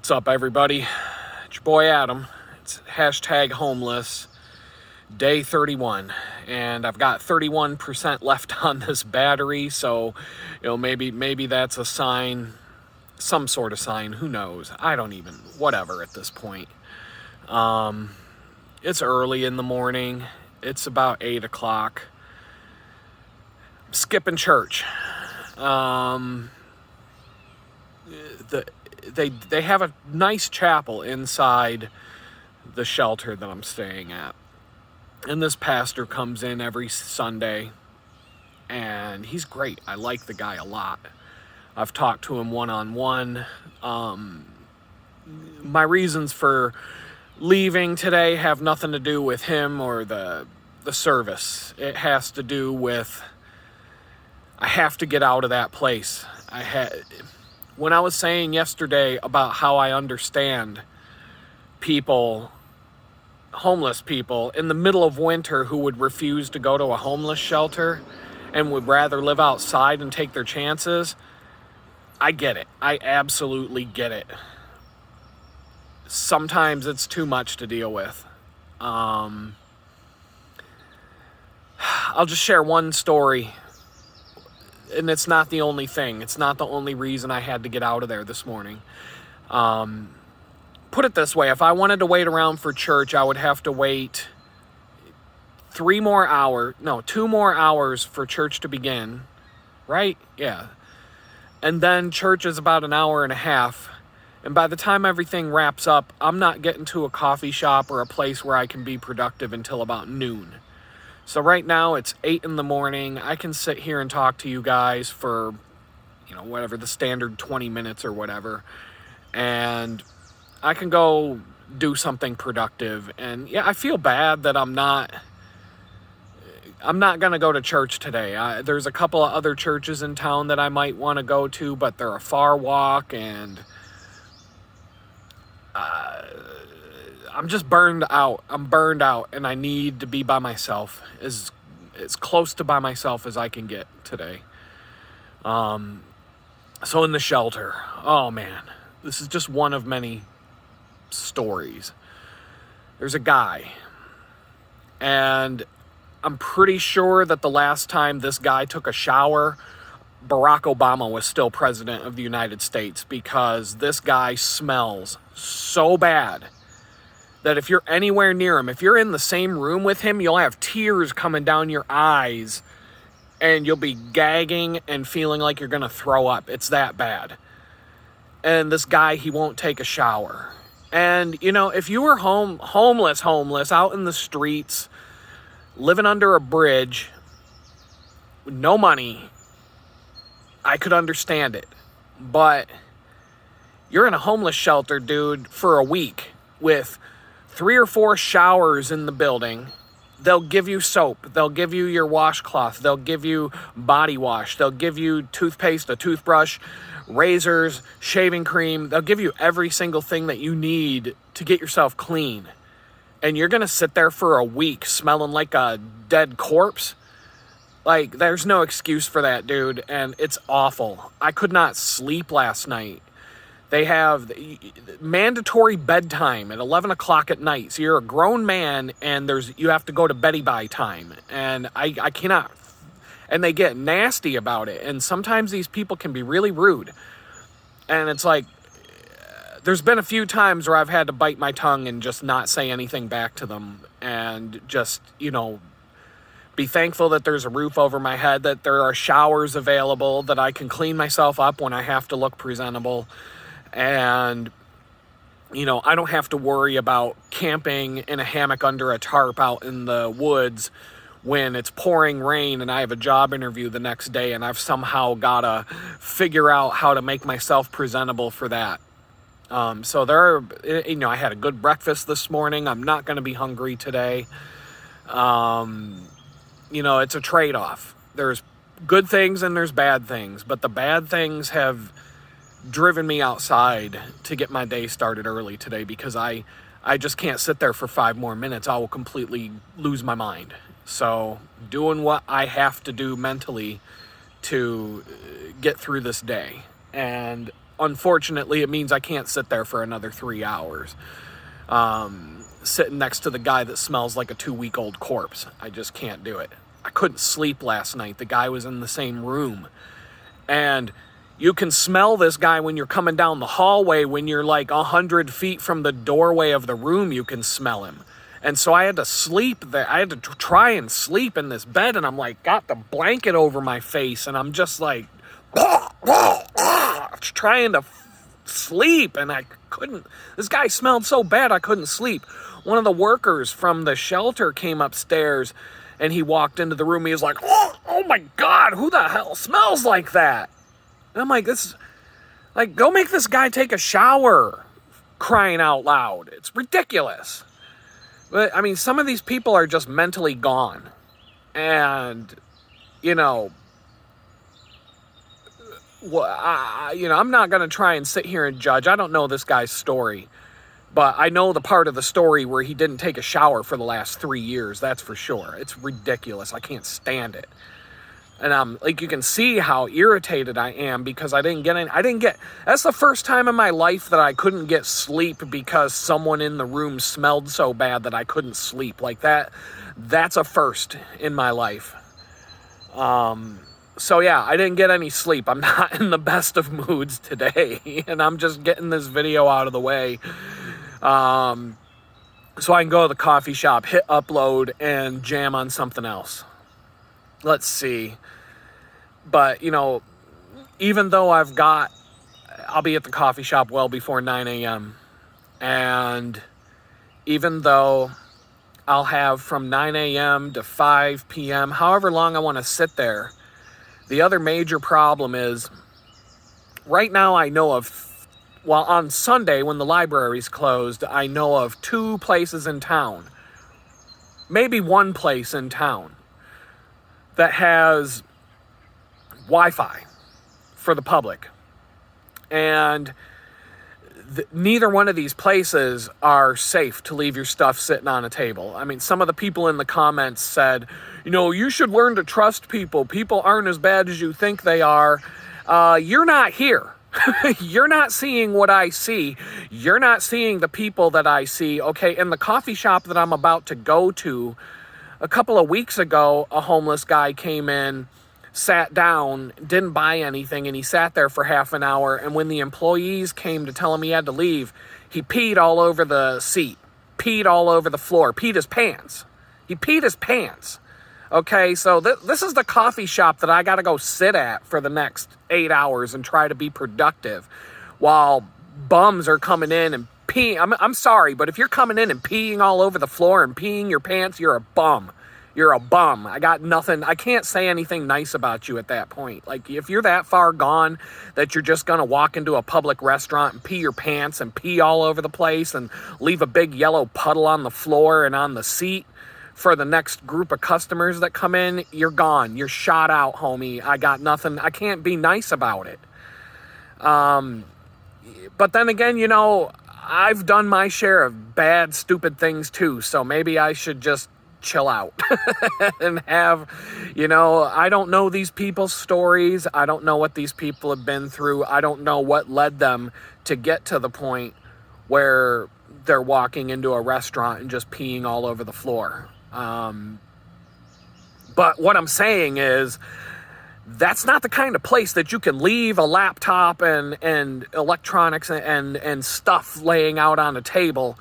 What's up, everybody? It's your boy Adam. It's hashtag homeless, day 31, and I've got 31% left on this battery, so maybe that's a sign, some sort of sign. Who knows? I don't even, whatever at this point. It's early in the morning. It's about 8 o'clock. I'm skipping church. They have a nice chapel inside the shelter that I'm staying at. And this pastor comes in every Sunday, and he's great. I like the guy a lot. I've talked to him one-on-one. My reasons for leaving today have nothing to do with him or the service. It has to do with I have to get out of that place. When I was saying yesterday about how I understand people, homeless people, in the middle of winter who would refuse to go to a homeless shelter and would rather live outside and take their chances, I get it. I absolutely get it. Sometimes it's too much to deal with. I'll just share one story. And it's not the only thing. It's not the only reason I had to get out of there this morning. Put it this way. If I wanted to wait around for church, I would have to wait 2 more hours for church to begin. Right? Yeah. And then church is about an hour and a half. And by the time everything wraps up, I'm not getting to a coffee shop or a place where I can be productive until about noon. So right now it's 8 in the morning. I can sit here and talk to you guys for, whatever, the standard 20 minutes or whatever. And I can go do something productive. And yeah, I feel bad that I'm not going to go to church today. There's a couple of other churches in town that I might want to go to, but they're a far walk, and I'm just burned out. I'm burned out, and I need to be by myself, as close to by myself as I can get today. So in the shelter, oh man, this is just one of many stories. There's a guy, and I'm pretty sure that the last time this guy took a shower, Barack Obama was still president of the United States, because this guy smells so bad that if you're anywhere near him, if you're in the same room with him, you'll have tears coming down your eyes and you'll be gagging and feeling like you're going to throw up. It's that bad. And this guy, he won't take a shower. And, if you were homeless, out in the streets, living under a bridge, with no money, I could understand it. But you're in a homeless shelter, dude, for a week with 3 or 4 showers in the building. They'll give you soap. They'll give you your washcloth. They'll give you body wash. They'll give you toothpaste, a toothbrush, razors, shaving cream. They'll give you every single thing that you need to get yourself clean. And you're going to sit there for a week smelling like a dead corpse? Like, there's no excuse for that, dude. And it's awful. I could not sleep last night. They have mandatory bedtime at 11 o'clock at night. So you're a grown man, and you have to go to beddy by time. And I cannot. And they get nasty about it. And sometimes these people can be really rude. And it's like, there's been a few times where I've had to bite my tongue and just not say anything back to them. And just, be thankful that there's a roof over my head, that there are showers available, that I can clean myself up when I have to look presentable. And, I don't have to worry about camping in a hammock under a tarp out in the woods when it's pouring rain and I have a job interview the next day and I've somehow got to figure out how to make myself presentable for that. So I had a good breakfast this morning. I'm not going to be hungry today. It's a trade-off. There's good things and there's bad things, but the bad things have driven me outside to get my day started early today, because I just can't sit there for 5 more minutes. I will completely lose my mind. So doing what I have to do mentally to get through this day. And unfortunately, it means I can't sit there for another 3 hours. Sitting next to the guy that smells like a 2-week-old corpse. I just can't do it. I couldn't sleep last night. The guy was in the same room. And you can smell this guy when you're coming down the hallway. When you're like 100 feet from the doorway of the room, you can smell him. And so I had to sleep there. I had to try and sleep in this bed, and I'm like, got the blanket over my face, and I'm just like, trying to sleep, and I couldn't. This guy smelled so bad I couldn't sleep. One of the workers from the shelter came upstairs, and he walked into the room. He was like, oh my God, who the hell smells like that? And I'm like, go make this guy take a shower, crying out loud. It's ridiculous. But, I mean, some of these people are just mentally gone. And, you know, I'm not going to try and sit here and judge. I don't know this guy's story. But I know the part of the story where he didn't take a shower for the last 3 years. That's for sure. It's ridiculous. I can't stand it. And like, you can see how irritated I am because I didn't get, that's the first time in my life that I couldn't get sleep because someone in the room smelled so bad that I couldn't sleep. Like that's a first in my life. So yeah, I didn't get any sleep. I'm not in the best of moods today, and I'm just getting this video out of the way. So I can go to the coffee shop, hit upload, and jam on something else. Let's see. But, you know, even though I'll be at the coffee shop well before 9 a.m. And even though I'll have from 9 a.m. to 5 p.m., however long I want to sit there, the other major problem is, right now I know of, well, on Sunday when the library's closed, I know of 2 places in town, maybe 1 place in town, that has Wi-Fi for the public. And neither one of these places are safe to leave your stuff sitting on a table. I mean, some of the people in the comments said, you know, you should learn to trust people. People aren't as bad as you think they are. You're not here. You're not seeing what I see. You're not seeing the people that I see. Okay, in the coffee shop that I'm about to go to, a couple of weeks ago, a homeless guy came in, sat down, didn't buy anything, and he sat there for half an hour. And when the employees came to tell him he had to leave, he peed all over the seat, peed all over the floor, peed his pants. He peed his pants. Okay, so this is the coffee shop that I got to go sit at for the next 8 hours and try to be productive while bums are coming in and peeing. I'm sorry, but if you're coming in and peeing all over the floor and peeing your pants, you're a bum. You're a bum. I got nothing. I can't say anything nice about you at that point. Like, if you're that far gone that you're just going to walk into a public restaurant and pee your pants and pee all over the place and leave a big yellow puddle on the floor and on the seat for the next group of customers that come in, you're gone. You're shot out, homie. I got nothing. I can't be nice about it. But then again, you know, I've done my share of bad, stupid things too. So maybe I should just chill out and have, you know, I don't know these people's stories. I don't know what these people have been through. I don't know what led them to get to the point where they're walking into a restaurant and just peeing all over the floor. But what I'm saying is, that's not the kind of place that you can leave a laptop and electronics and stuff laying out on a table,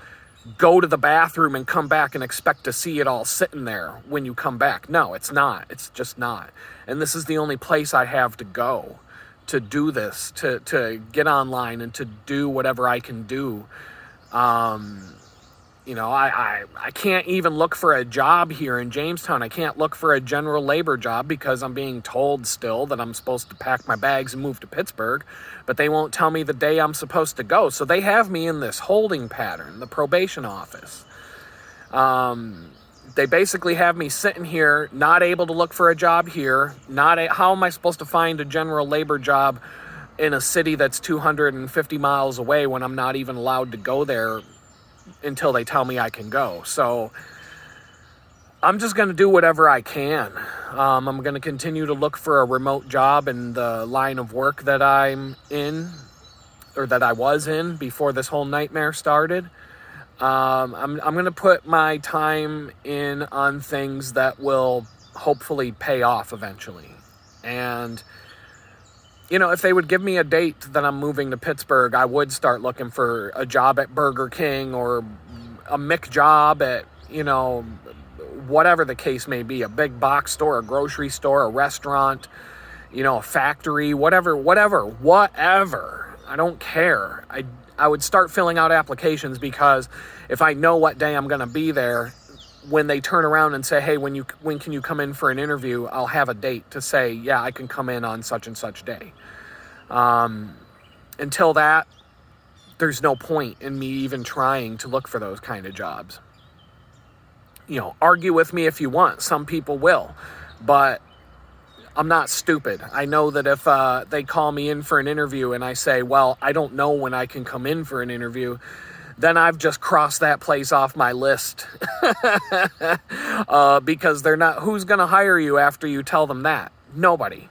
go to the bathroom and come back and expect to see it all sitting there when you come back. No, it's not. It's just not. And this is the only place I have to go to do this, to get online and to do whatever I can do. You know, I can't even look for a job here in Jamestown. I can't look for a general labor job because I'm being told still that I'm supposed to pack my bags and move to Pittsburgh, but they won't tell me the day I'm supposed to go. So they have me in this holding pattern, the probation office. They basically have me sitting here, not able to look for a job here. How am I supposed to find a general labor job in a city that's 250 miles away when I'm not even allowed to go there until they tell me I can go? So I'm just going to do whatever I can. I'm going to continue to look for a remote job in the line of work that I'm in. or that I was in before this whole nightmare started. I'm going to put my time in on things that will hopefully pay off eventually. And, if they would give me a date that I'm moving to Pittsburgh, I would start looking for a job at Burger King or a Mick job at, whatever the case may be, a big box store, a grocery store, a restaurant, a factory, whatever. I don't care. I would start filling out applications, because if I know what day I'm going to be there, when they turn around and say, hey, when can you come in for an interview, I'll have a date to say, yeah, I can come in on such and such day. Until that, there's no point in me even trying to look for those kind of jobs. Argue with me if you want. Some people will, but I'm not stupid. I know that if they call me in for an interview and I say, well, I don't know when I can come in for an interview, then I've just crossed that place off my list. Because they're not, who's going to hire you after you tell them that? Nobody.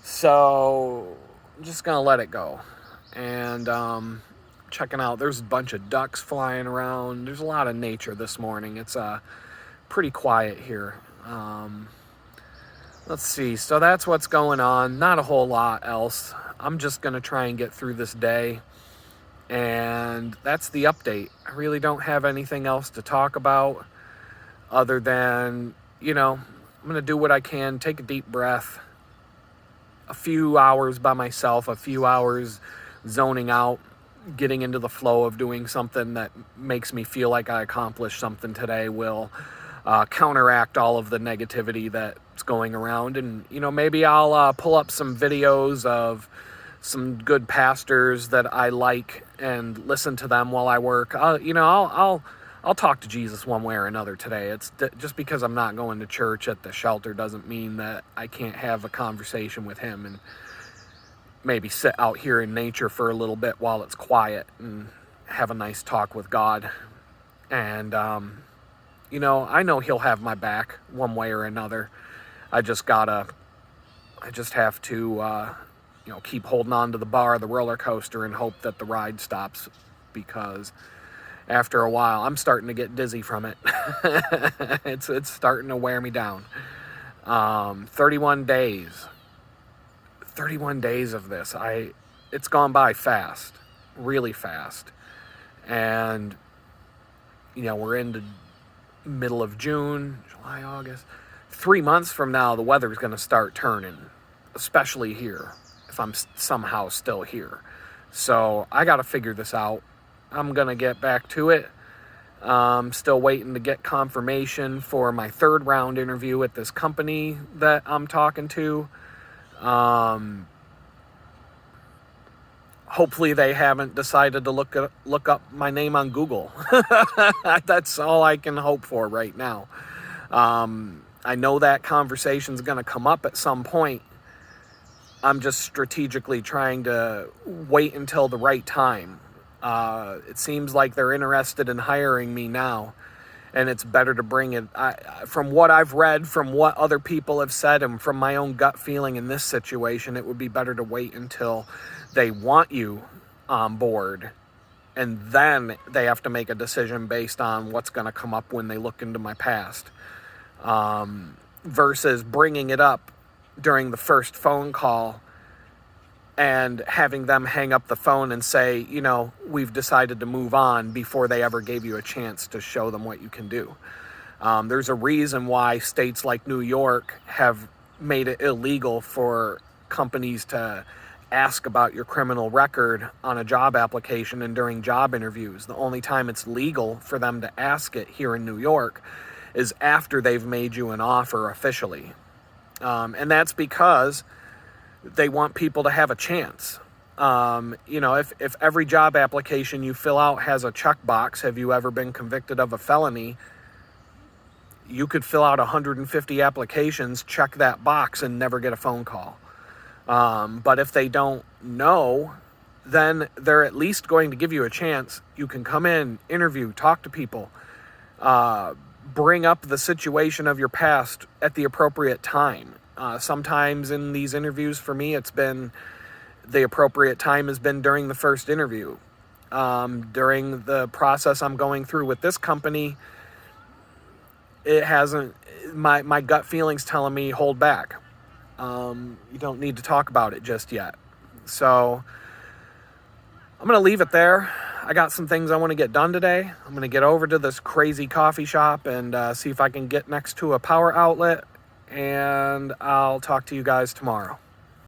So I'm just going to let it go. And checking out, there's a bunch of ducks flying around. There's a lot of nature this morning. It's pretty quiet here. Let's see. So that's what's going on. Not a whole lot else. I'm just going to try and get through this day. And that's the update. I really don't have anything else to talk about other than, I'm going to do what I can, take a deep breath, a few hours by myself, a few hours zoning out, getting into the flow of doing something that makes me feel like I accomplished something today will counteract all of the negativity that's going around. And, maybe I'll pull up some videos of some good pastors that I like and listen to them while I work. I'll talk to Jesus one way or another today. It's just because I'm not going to church at the shelter doesn't mean that I can't have a conversation with him and maybe sit out here in nature for a little bit while it's quiet and have a nice talk with God. And, I know he'll have my back one way or another. I just have to, keep holding on to the bar of the roller coaster and hope that the ride stops, because after a while, I'm starting to get dizzy from it. It's starting to wear me down. 31 days. 31 days of this. It's gone by fast, really fast. And, we're into middle of June, July, August. 3 months from now, the weather's going to start turning, especially here, if I'm somehow still here. So I got to figure this out. I'm going to get back to it. Still waiting to get confirmation for my 3rd round interview at this company that I'm talking to. Hopefully they haven't decided to look up my name on Google. That's all I can hope for right now. I know that conversation's going to come up at some point. I'm just strategically trying to wait until the right time. It seems like they're interested in hiring me now, and it's better to bring it. From what I've read, from what other people have said, and from my own gut feeling in this situation, it would be better to wait until they want you on board, and then they have to make a decision based on what's going to come up when they look into my past, versus bringing it up during the first phone call and having them hang up the phone and say, we've decided to move on, before they ever gave you a chance to show them what you can do. There's a reason why states like New York have made it illegal for companies to ask about your criminal record on a job application and during job interviews. The only time it's legal for them to ask it here in New York is after they've made you an offer officially. And that's because they want people to have a chance. If every job application you fill out has a checkbox, have you ever been convicted of a felony? You could fill out 150 applications, check that box, and never get a phone call. But if they don't know, then they're at least going to give you a chance. You can come in, interview, talk to people, bring up the situation of your past at the appropriate time. Sometimes in these interviews for me, it's been the appropriate time has been during the first interview. During the process I'm going through with this company, it hasn't, my gut feelings telling me hold back. You don't need to talk about it just yet. So I'm going to leave it there. I got some things I want to get done today. I'm going to get over to this crazy coffee shop and see if I can get next to a power outlet. And I'll talk to you guys tomorrow.